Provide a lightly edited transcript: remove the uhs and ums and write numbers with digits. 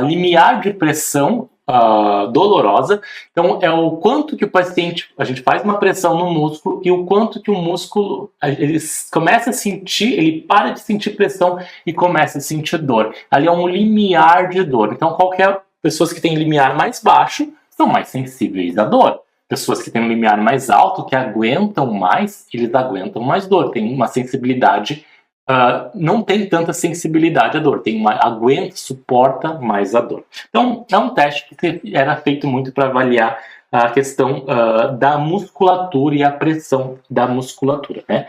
limiar de pressão dolorosa. Então, é o quanto que o paciente, a gente faz uma pressão no músculo e o quanto que o músculo, ele começa a sentir, ele para de sentir pressão e começa a sentir dor. Ali é um limiar de dor. Então, pessoas que têm limiar mais baixo são mais sensíveis à dor. Pessoas que têm um limiar mais alto, que aguentam mais, eles aguentam mais dor. Tem uma sensibilidade, não tem tanta sensibilidade à dor. Aguenta, suporta mais a dor. Então, é um teste que era feito muito para avaliar a questão da musculatura e a pressão da musculatura, né?